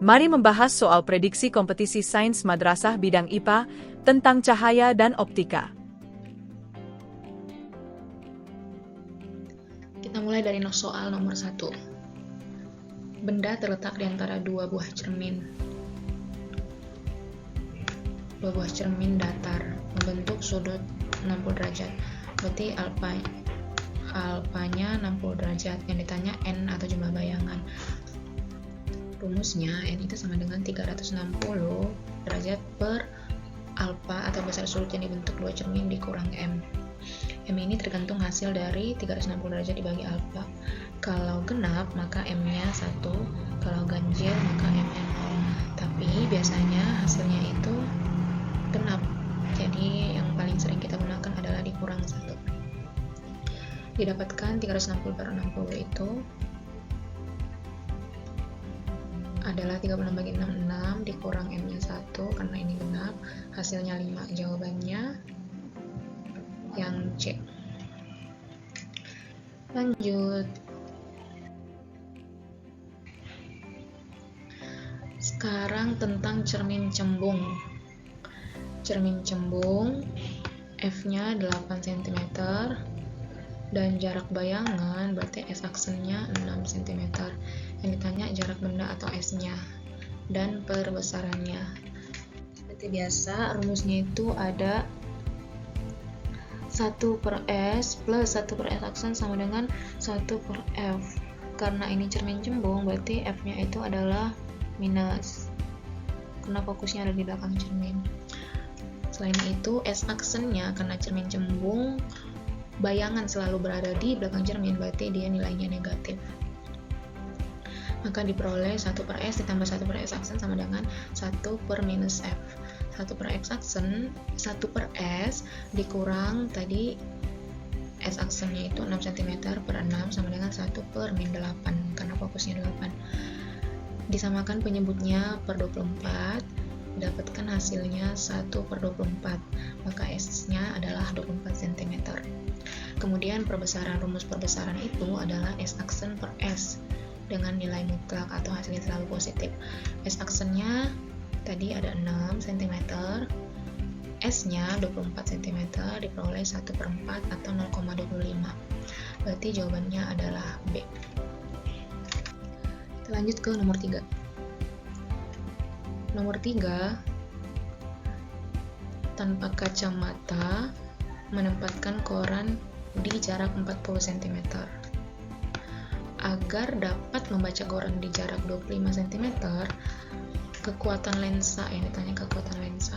Mari membahas soal prediksi kompetisi sains madrasah bidang IPA tentang cahaya dan optika. Kita mulai dari soal nomor 1. Benda terletak di antara dua buah cermin. Dua buah cermin datar membentuk sudut 60 derajat. Berarti alfanya 60 derajat. Yang ditanya n atau jumlah bayangan. Rumusnya n itu sama dengan 360 derajat per alfa atau besar sudut yang dibentuk dua cermin dikurang m. M ini tergantung hasil dari 360 derajat dibagi alfa. Kalau genap maka M-nya 1, kalau ganjil maka M-nya 0. Tapi biasanya hasilnya itu genap. Jadi yang paling sering kita gunakan adalah dikurang 1. Didapatkan 360 per 60 itu adalah 36 bagi 6, 6 dikurang M-nya 1 karena ini genap. Hasilnya 5. Jawabannya yang C. Lanjut. Sekarang tentang cermin cembung. Cermin cembung F-nya 8 cm dan jarak bayangan berarti S-aksennya 6 cm. Yang ditanya jarak benda atau S-nya dan perbesarannya. Seperti biasa rumusnya itu ada 1 per S plus 1 per S aksen sama dengan 1 per F. Karena ini cermin cembung berarti F-nya itu adalah minus karena fokusnya ada di belakang cermin. Selain itu S aksennya karena cermin cembung bayangan selalu berada di belakang cermin berarti dia nilainya negatif. Maka diperoleh 1 per S ditambah 1 per S aksen sama dengan 1 per minus F. 1 per X aksen, 1 per S dikurang tadi S aksennya itu 6 cm per 6 sama dengan 1 per min 8 karena fokusnya 8. Disamakan penyebutnya per 24, dapatkan hasilnya 1 per 24, maka S-nya adalah 24 cm. Kemudian perbesaran, rumus perbesaran itu adalah S aksen per S dengan nilai mutlak atau hasilnya selalu positif. S aksennya tadi ada 6 cm, S-nya 24 cm diperoleh 1 per 4 atau 0,25. Berarti jawabannya adalah B. Kita lanjut ke nomor 3. Nomor 3, tanpa kacamata menempatkan koran di jarak 40 cm. Agar dapat membaca koran di jarak 25 cm, kekuatan lensa, yang ditanya kekuatan lensa.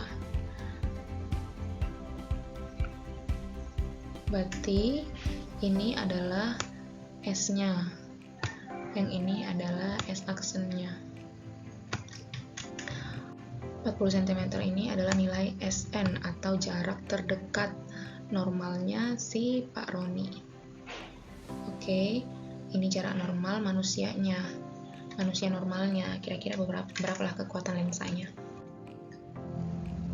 Berarti ini adalah S-nya, yang ini adalah S aksennya. 40 cm ini adalah nilai SN atau jarak terdekat normalnya si Pak Roni. Oke, ini jarak normal manusianya. Manusia normalnya kira-kira berapalah kekuatan lensanya.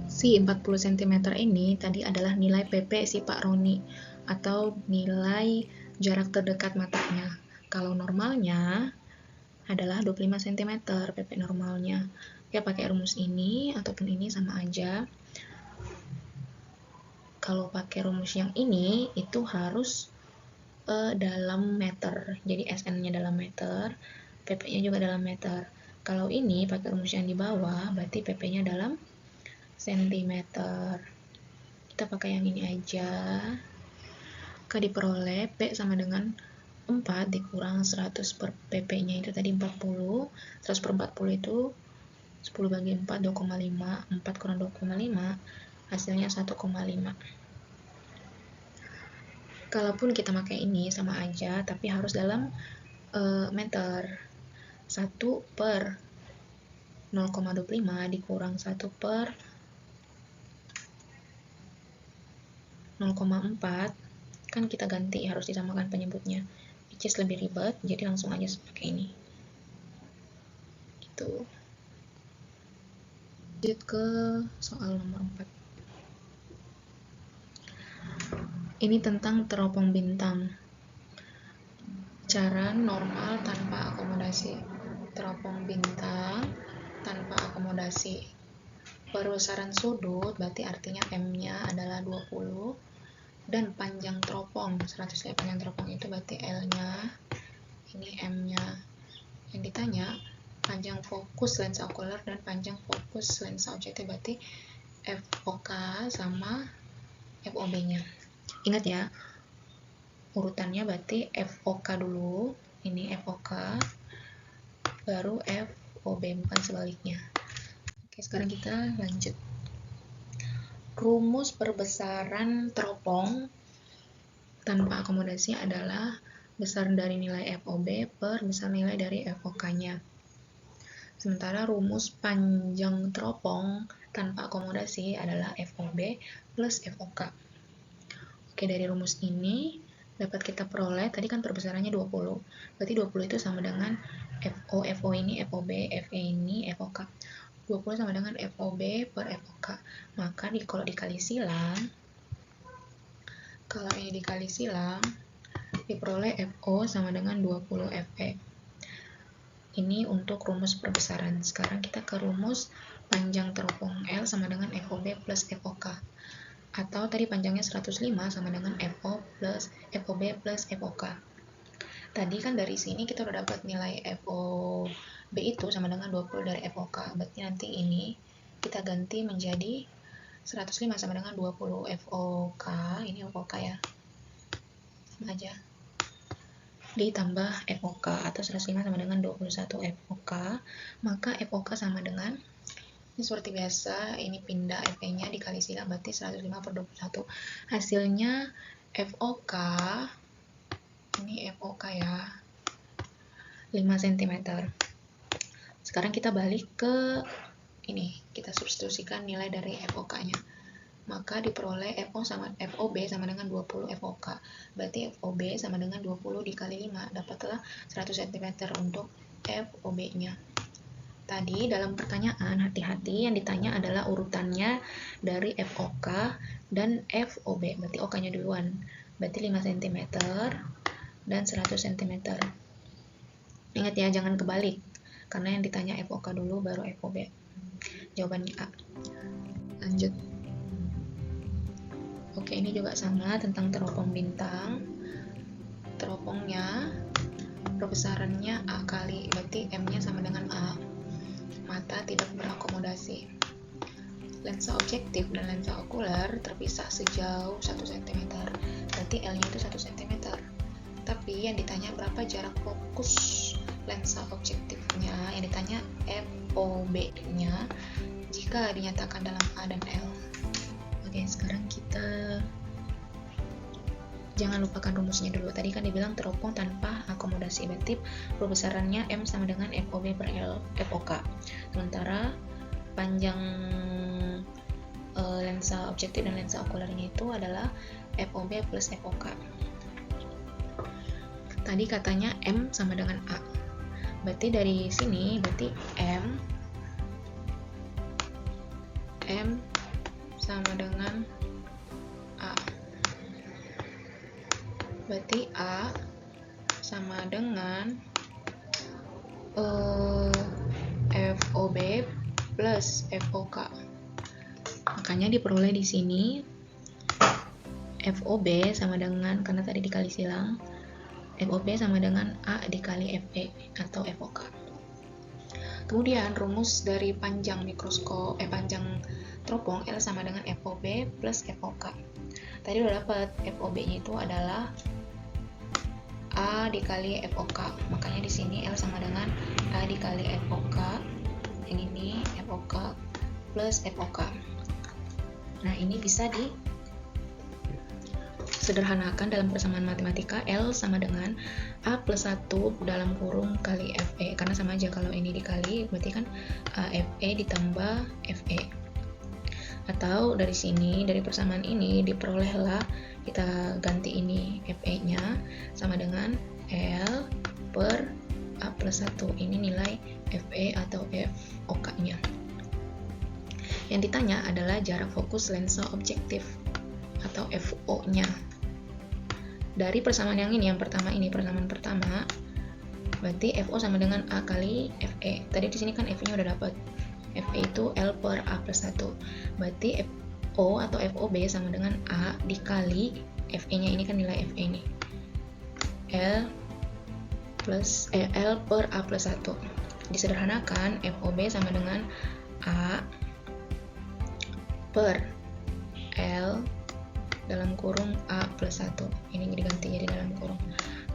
Si 40 cm ini tadi adalah nilai PP si Pak Roni atau nilai jarak terdekat matanya. Kalau normalnya adalah 25 cm PP normalnya. Ya pakai rumus ini ataupun ini sama aja. Kalau pakai rumus yang ini itu harus dalam meter. Jadi SN-nya dalam meter, PP-nya juga dalam meter. Kalau ini pakai rumus yang di bawah, berarti PP-nya dalam sentimeter. Kita pakai yang ini aja. Maka diperoleh P sama dengan 4 dikurang 100 per PP-nya itu tadi 40. 100 per 40 itu 10 bagi 4, 2,5. 4 kurang 2,5, hasilnya 1,5. Kalaupun kita pakai ini sama aja, tapi harus dalam meter. 1 per 0,25 dikurang 1 per 0,4, kan kita ganti, harus disamakan penyebutnya. Which is lebih ribet, jadi langsung aja pakai ini. Gitu. Lanjut ke soal nomor 4. Ini tentang teropong bintang. Cara normal tanpa akomodasi. Teropong bintang akomodasi perbesaran sudut, berarti artinya M-nya adalah 20, dan panjang teropong 100 ya, panjang teropong itu berarti L-nya, ini M-nya. Yang ditanya panjang fokus lensa okuler dan panjang fokus lensa objektif, berarti FOK sama FOB-nya. Ingat ya, urutannya berarti FOK dulu, ini FOK, baru FOB, bukan sebaliknya. Oke, sekarang kita lanjut. Rumus perbesaran teropong tanpa akomodasi adalah besar dari nilai FOB per besar nilai dari FOK-nya. Sementara rumus panjang teropong tanpa akomodasi adalah FOB plus FOK. Oke, dari rumus ini dapat kita peroleh, tadi kan perbesarannya 20. Berarti 20 itu sama dengan FO ini FOB, FE ini FOK. 20 sama dengan FOB per FOK. Maka kalau dikali silang, kalau ini dikali silang, diperoleh FO sama dengan 20 FE. Ini untuk rumus perbesaran. Sekarang kita ke rumus panjang teropong L sama dengan FOB plus FOK. Atau tadi panjangnya 105 sama dengan FOB plus FOK. Tadi kan dari sini kita udah dapat nilai FOB itu sama dengan 20 dari FOK. Berarti nanti ini kita ganti menjadi 105 sama dengan 20 FOK. Ini FOK ya. Sama aja. Ditambah FOK atau 105 sama dengan 21 FOK. Maka FOK sama dengan, ini seperti biasa, ini pindah FE-nya dikali silang, berarti 105 per 21. Hasilnya FOK, ini FOK ya, 5 cm. Sekarang kita balik ke ini, kita substitusikan nilai dari FOK-nya. Maka diperoleh FOB sama dengan 20 FOK. Berarti FOB sama dengan 20 dikali 5, dapatlah 100 cm untuk FOB-nya. Tadi dalam pertanyaan, hati-hati, yang ditanya adalah urutannya dari FOK dan FOB. Berarti OK-nya duluan. Berarti 5 cm dan 100 cm. Ingat ya, jangan kebalik. Karena yang ditanya FOK dulu, baru FOB. Jawabannya A. Lanjut. Oke, ini juga sama tentang teropong bintang. Teropongnya, perbesarannya A kali, berarti M-nya sama dengan A. Mata tidak berakomodasi. Lensa objektif dan lensa okuler terpisah sejauh 1 cm. Berarti L-nya itu 1 cm. Tapi yang ditanya berapa jarak fokus lensa objektifnya, yang ditanya FOB-nya jika dinyatakan dalam A dan L. Oke, sekarang kita jangan lupakan rumusnya dulu. Tadi kan dibilang teropong tanpa akomodasi, berarti perbesarannya M sama dengan FOB per FOK. Sementara panjang lensa objektif dan lensa okulernya itu adalah FOB plus FOK. Tadi katanya M sama dengan A. Berarti dari sini berarti M sama dengan A. Berarti A sama dengan FOB plus FOK. Makanya diperoleh di sini FOB sama dengan, karena tadi dikali silang, FOB sama dengan A dikali FE atau FOK. Kemudian rumus dari panjang panjang teropong L sama dengan FOB plus FOK. Tadi udah dapat FOB-nya itu adalah A dikali FOK. Makanya di sini L sama dengan A dikali FOK. Yang ini FOK plus FOK. Nah, ini bisa sederhanakan dalam persamaan matematika. L sama dengan A plus 1 dalam kurung kali FE, karena sama aja, kalau ini dikali berarti kan FE ditambah FE. Atau dari sini, dari persamaan ini diperolehlah, kita ganti ini FE nya sama dengan L per A plus 1, ini nilai FE atau FOK nya. Yang ditanya adalah jarak fokus lensa objektif atau FO nya. Dari persamaan yang ini, yang pertama ini, persamaan pertama, berarti FO sama dengan A kali FE. Tadi di sini kan FE-nya udah dapat. FE itu L per A plus 1. Berarti FO atau FOB sama dengan A dikali FE-nya, ini kan nilai FE ini. L per A plus 1. Disederhanakan, FOB sama dengan A per L dalam kurung A plus 1. Ini diganti jadi dalam kurung.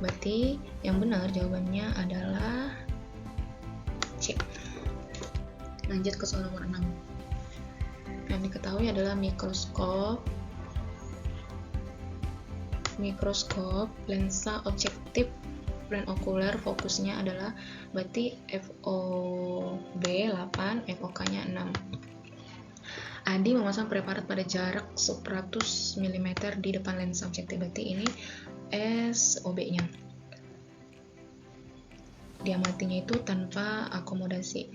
Berarti yang benar jawabannya adalah C. Lanjut ke soal nomor 6. Yang diketahui adalah mikroskop lensa objektif plan okuler, fokusnya adalah berarti FOB 8, FOK-nya 6. Adi memasang preparat pada jarak 100 mm di depan lensa objektif, berarti ini SOB-nya. Diamatinya itu tanpa akomodasi.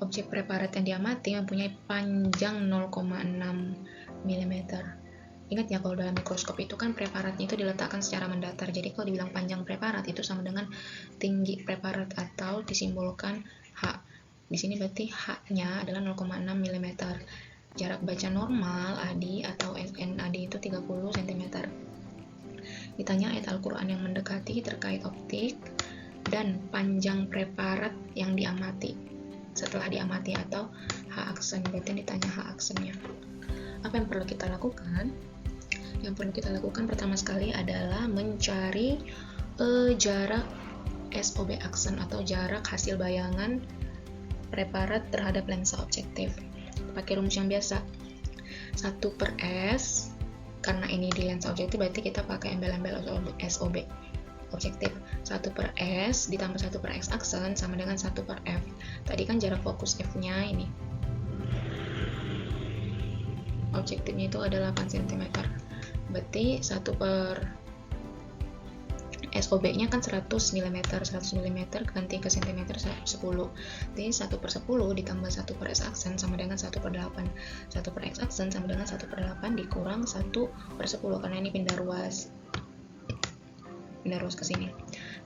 Objek preparat yang diamati mempunyai panjang 0,6 mm. Ingat ya, kalau dalam mikroskop itu kan preparatnya itu diletakkan secara mendatar. Jadi kalau dibilang panjang preparat itu sama dengan tinggi preparat atau disimbolkan H. Di sini berarti H-nya adalah 0,6 mm. Jarak baca normal ADI atau SN ADI itu 30 cm. Ditanya ayat Al-Quran yang mendekati terkait optik dan panjang preparat yang diamati setelah diamati atau H-aksen. Berarti ditanya H-aksennya. Apa yang perlu kita lakukan? Yang perlu kita lakukan pertama sekali adalah mencari jarak SOB aksen atau jarak hasil bayangan preparat terhadap lensa objektif. Pakai rumus yang biasa, 1/S, karena ini di lensa objektif berarti kita pakai embel-embel SOB objektif. 1/S ditambah 1/X aksen sama dengan 1/F. Tadi kan jarak fokus F-nya ini. Objektifnya itu adalah 8 cm. Berarti 1/SOB-nya kan 100 mm. 100 mm ganti ke cm 10. Jadi 1/10 ditambah 1/S aksen sama dengan 1/8. 1/X aksen sama dengan 1/8 dikurang 1/10 karena ini pindah ruas ke sini.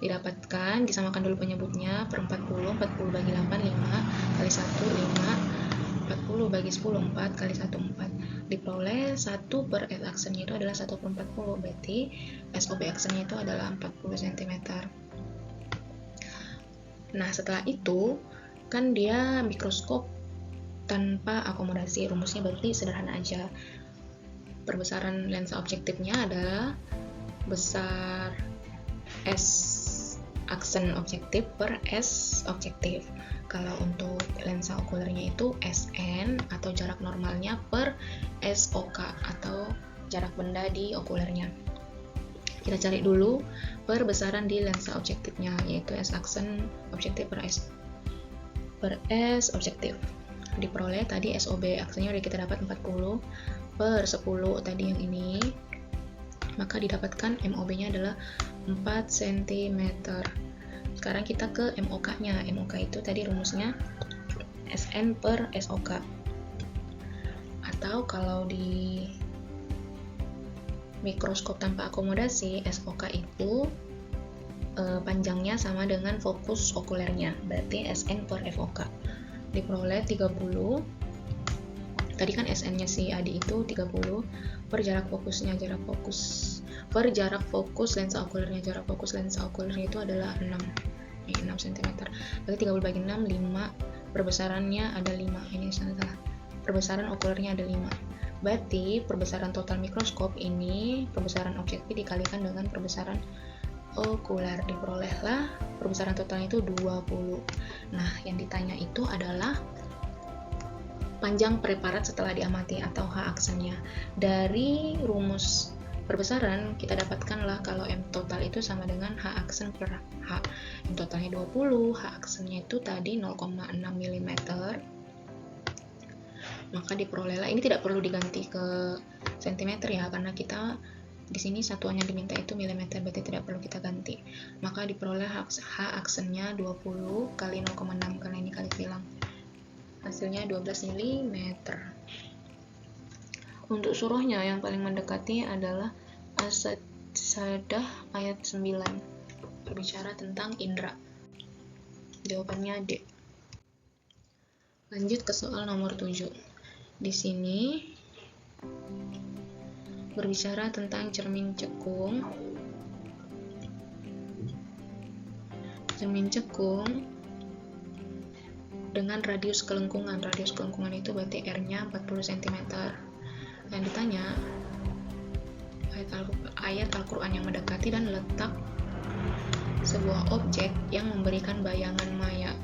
Didapatkan, disamakan dulu penyebutnya per 40. 40 bagi 8 5 kali 1 5. 40 bagi 10 4 kali 1 4. Diperoleh 1/S aksennya itu adalah 1/40, berarti SOB aksennya itu adalah 40 cm. Nah, setelah itu kan dia mikroskop tanpa akomodasi. Rumusnya berarti sederhana aja. Perbesaran lensa objektifnya adalah besar S aksen objektif per S objektif. Kalau untuk lensa okulernya itu SN atau jarak normalnya per SOK atau jarak benda di okulernya. Kita cari dulu perbesaran di lensa objektifnya, yaitu S aksen objektif per S objektif. Diperoleh tadi SOB aksennya udah kita dapat 40 per 10 tadi yang ini. Maka didapatkan MOB-nya adalah 4 cm. Sekarang kita ke MOK-nya. MOK itu tadi rumusnya SN per SOK. Atau kalau di mikroskop tanpa akomodasi, SOK itu panjangnya sama dengan fokus okulernya. Berarti SN per FOK. Diperoleh 30. Tadi kan SN-nya si Adi itu 30 per jarak fokusnya, per jarak fokus lensa okulernya. Jarak fokus lensa okulernya itu adalah 6 cm. Berarti 30 bagi 6, 5. Perbesarannya ada 5. Ini salah. Perbesaran okulernya ada 5. Berarti perbesaran total mikroskop ini, perbesaran objektif dikalikan dengan perbesaran okuler. Diperolehlah perbesaran totalnya itu 20. Nah, yang ditanya itu adalah panjang preparat setelah diamati atau H aksennya. Dari rumus perbesaran kita dapatkanlah kalau M total itu sama dengan H aksen per H. M totalnya 20, H aksennya itu tadi 0,6 mm. Maka diperolehlah, ini tidak perlu diganti ke cm ya, karena kita di sini satuan yang diminta itu mm, berarti tidak perlu kita ganti. Maka diperoleh H aksennya 20 kali 0,6 karena ini kali bilang. Hasilnya 12 mm. Untuk surahnya yang paling mendekati adalah As-Sajdah ayat 9. Berbicara tentang indra. Jawabannya D. Lanjut ke soal nomor 7. Di sini berbicara tentang cermin cekung. Cermin cekung dengan radius kelengkungan. Radius kelengkungan itu berarti R-nya 40 cm. Yang ditanya ayat Al-Quran yang mendekati dan letak sebuah objek yang memberikan bayangan maya.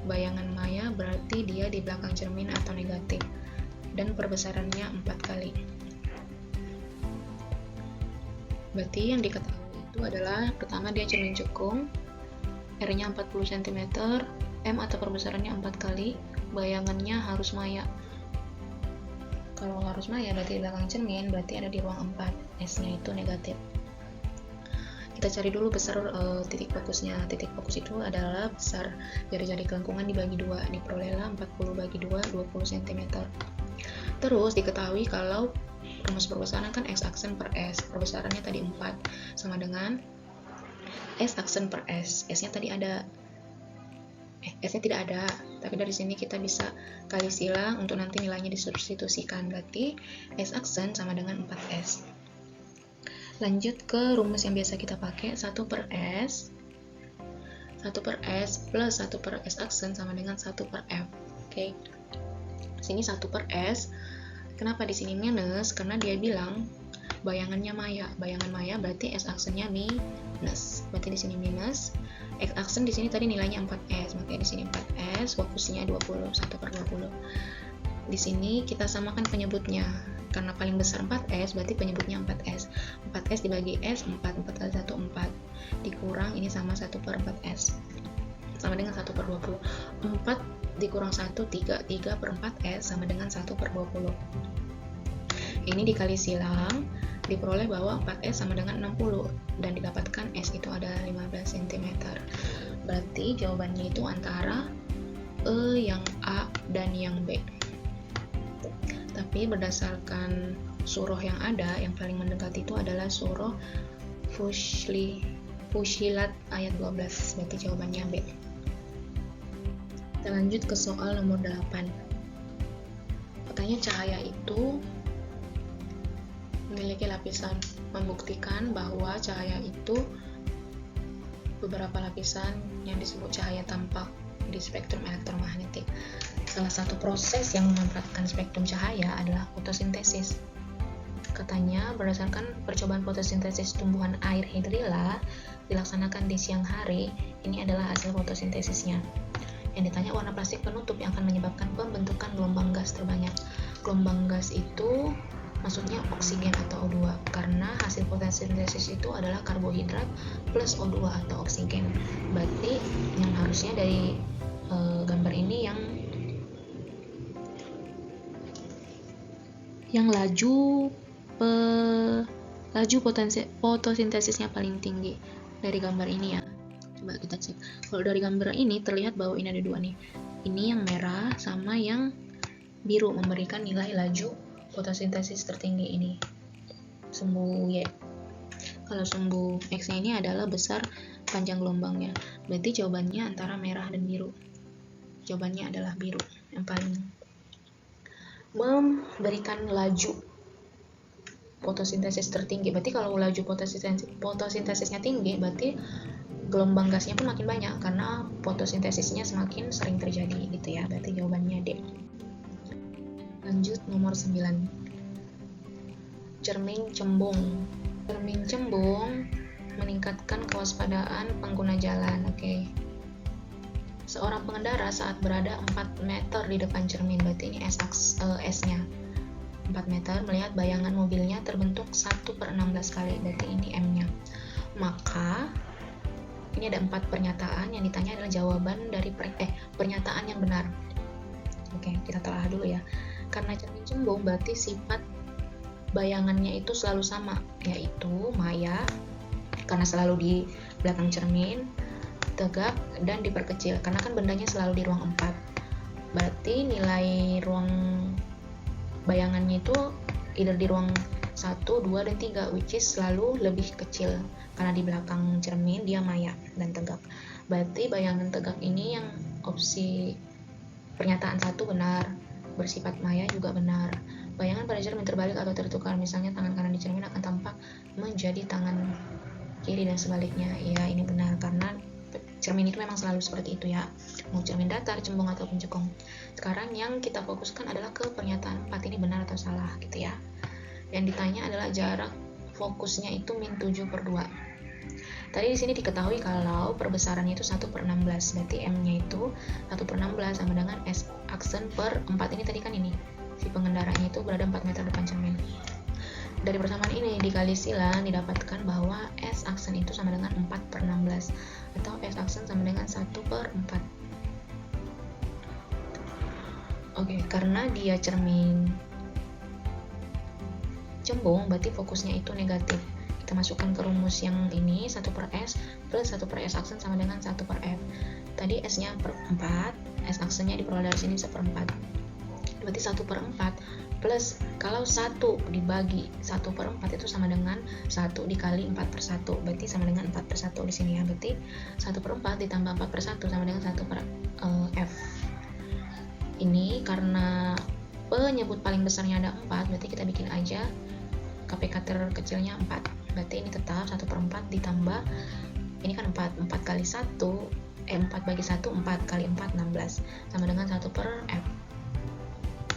Bayangan maya berarti dia di belakang cermin atau negatif, dan perbesarannya 4 kali. Berarti yang diketahui itu adalah pertama dia cermin cekung, R-nya 40 cm, M atau perbesarannya 4 kali, bayangannya harus maya. Kalau harus maya berarti di belakang cermin, berarti ada di ruang 4, S-nya itu negatif. Kita cari dulu besar titik fokusnya. Titik fokus itu adalah besar jari-jari kelengkungan dibagi 2, diperolehlah 40 bagi 2, 20 cm. Terus diketahui kalau rumus perbesaran kan X aksen per S, perbesarannya tadi 4, sama dengan S aksen per S. S-nya tadi ada, S-nya tidak ada, tapi dari sini kita bisa kali silang untuk nanti nilainya disubstitusikan. Berarti S aksen sama dengan 4S. Lanjut ke rumus yang biasa kita pakai, 1 per S plus 1 per S aksen sama dengan 1 per F. Oke. Sini 1 per S. Kenapa di sini minus? Karena dia bilang bayangannya maya. Bayangan maya berarti S aksennya minus. Berarti di sini minus. X aksen di sini tadi nilainya 4S, makanya di sini 4S, fokusnya 20, 1 per 20. Di sini kita samakan penyebutnya. Karena paling besar 4S, berarti penyebutnya 4S. 4S dibagi S, 4 kali 1, 4. Dikurang, ini sama 1 per 4S. Sama dengan 1 per 20. 4 dikurang 1, 3. 3 per 4S sama dengan 1 per 20. Ini dikali silang, diperoleh bahwa 4S sama dengan 60. Dan didapatkan S itu adalah 15 cm. Berarti jawabannya itu antara E yang A dan yang B. Tapi berdasarkan surah yang ada, yang paling mendekati itu adalah surah Fussilat ayat 12. Berarti jawabannya B. Kita lanjut ke soal nomor 8. Katanya cahaya itu memiliki lapisan, membuktikan bahwa cahaya itu beberapa lapisan yang disebut cahaya tampak di spektrum elektromagnetik. Salah satu proses yang memanfaatkan spektrum cahaya adalah fotosintesis. Katanya, berdasarkan percobaan fotosintesis tumbuhan air hidrilla dilaksanakan di siang hari, ini adalah hasil fotosintesisnya. Yang ditanya warna plastik penutup yang akan menyebabkan pembentukan gelombang gas terbanyak. Gelombang gas itu maksudnya oksigen atau O2, karena hasil fotosintesis itu adalah karbohidrat plus O2 atau oksigen. Berarti yang harusnya dari gambar ini yang laju fotosintesisnya paling tinggi dari gambar ini ya. Coba kita cek. Kalau dari gambar ini terlihat bahwa ini ada dua nih. Ini yang merah sama yang biru memberikan nilai laju fotosintesis tertinggi ini. Sumbu Y. Kalau sumbu X-nya ini adalah besar panjang gelombangnya. Berarti jawabannya antara merah dan biru. Jawabannya adalah biru yang paling memberikan laju fotosintesis tertinggi. Berarti kalau laju fotosintesisnya tinggi, berarti gelombang gasnya pun makin banyak karena fotosintesisnya semakin sering terjadi gitu ya. Berarti jawabannya D. Lanjut nomor 9. Cermin cembung. Cermin cembung meningkatkan kewaspadaan pengguna jalan. Oke. Seorang pengendara saat berada 4 meter di depan cermin, berarti ini S-nya 4 meter, melihat bayangan mobilnya terbentuk 1 per 16 kali, berarti ini M-nya. Maka ini ada 4 pernyataan, yang ditanya adalah jawaban dari pernyataan yang benar. Oke, kita telah dulu ya. Karena cermin cembung berarti sifat bayangannya itu selalu sama, yaitu maya karena selalu di belakang cermin, tegak dan diperkecil karena kan bendanya selalu di ruang 4. Berarti nilai ruang bayangannya itu either di ruang 1, 2, dan 3, which is selalu lebih kecil karena di belakang cermin dia maya dan tegak. Berarti bayangan tegak ini yang opsi Pernyataan 1 benar, bersifat maya juga benar. Bayangan pada cermin terbalik atau tertukar, misalnya tangan kanan di cermin akan tampak menjadi tangan kiri dan sebaliknya. Ya, ini benar karena cermin itu memang selalu seperti itu ya, mau cermin datar, cembung ataupun cekung. Sekarang yang kita fokuskan adalah ke pernyataan 4 ini benar atau salah gitu ya. Yang ditanya adalah jarak fokusnya itu min 7/2. Tadi di sini diketahui kalau perbesarannya itu 1/16, berarti M-nya itu 1/16 sama dengan S aksen per 4 ini tadi kan ini. Si pengendaranya itu berada 4 meter depan cermin. Dari persamaan ini dikali silang didapatkan bahwa S aksen itu sama dengan 4/16 atau S aksen sama dengan 1/4. Oke, karena dia cermin cembung berarti fokusnya itu negatif. Kita masukkan ke rumus yang ini 1/S plus 1/S aksen sama dengan 1/F. Tadi S-nya per 4, S aksennya diperoleh dari sini 1/4. Berarti 1/4 plus kalau 1 dibagi 1/4 itu sama dengan 1 dikali 4/1, berarti sama dengan 4/1 di sini ya. Berarti 1/4 ditambah 4/1 sama dengan 1/F. Ini karena penyebut paling besarnya ada 4, berarti kita bikin aja KPK terkecilnya 4. Berarti ini tetap 1/4 ditambah, ini kan 4 kali 1, 4 bagi 1, 4 kali 4, 16 sama dengan 1/F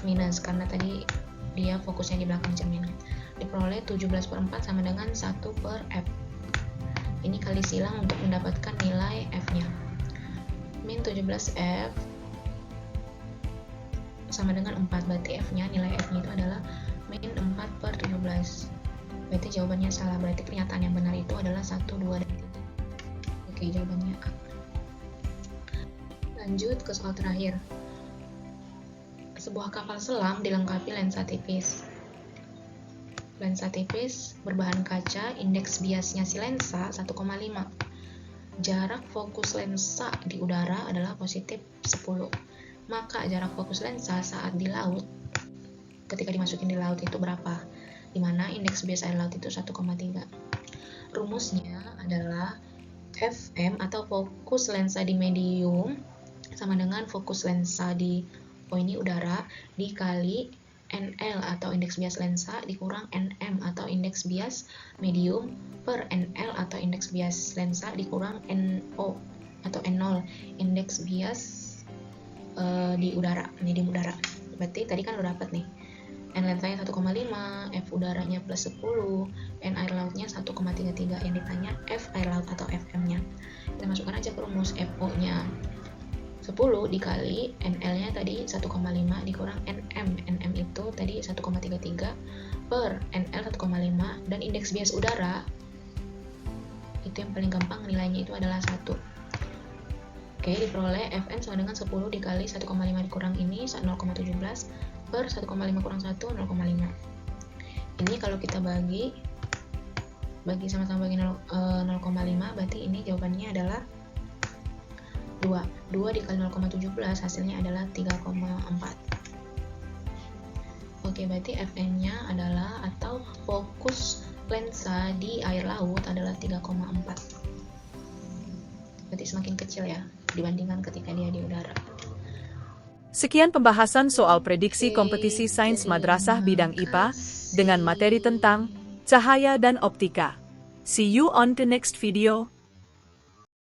minus, karena tadi dia fokusnya di belakang cermin. Diperoleh 17/4 sama dengan 1/F. Ini kali silang untuk mendapatkan nilai F-nya. Min 17F sama dengan 4, berarti F-nya, nilai F-nya itu adalah min 4/17. Berarti jawabannya salah, berarti pernyataan yang benar itu adalah 1, 2, dan 3. Oke, jawabannya A. Lanjut ke soal terakhir. Sebuah kapal selam dilengkapi lensa tipis. Lensa tipis berbahan kaca, indeks biasnya si lensa 1,5. Jarak fokus lensa di udara adalah positif 10. Maka jarak fokus lensa saat di laut, ketika dimasukin di laut itu berapa? Dimana indeks bias air laut itu 1,3. Rumusnya adalah FM atau fokus lensa di medium sama dengan fokus lensa di ini udara dikali NL atau indeks bias lensa dikurang NM atau indeks bias medium per NL atau indeks bias lensa dikurang NO atau N0 indeks bias di udara, medium udara. Berarti tadi kan udah dapat nih, N lensanya 1,5, F udaranya plus 10, N air lautnya 1,33. Yang ditanya F air laut atau FM-nya. Kita masukkan aja ke rumus, FO-nya 10 dikali NL-nya tadi 1,5 dikurang NM. NM itu tadi 1,33 per NL 1,5, dan indeks bias udara itu yang paling gampang nilainya itu adalah 1. Oke, diperoleh Fn sama dengan 10 dikali 1,5 dikurang ini 0,17 per 1,5 kurang 1, 0,5. Ini kalau kita bagi sama-sama bagi 0,5, berarti ini jawabannya adalah 2 dikali 0,17 hasilnya adalah 3,4. Oke, berarti Fn-nya adalah atau fokus lensa di air laut adalah 3,4. Berarti semakin kecil ya dibandingkan ketika dia di udara. Sekian pembahasan soal prediksi kompetisi sains madrasah bidang IPA dengan materi tentang cahaya dan optika. See you on the next video.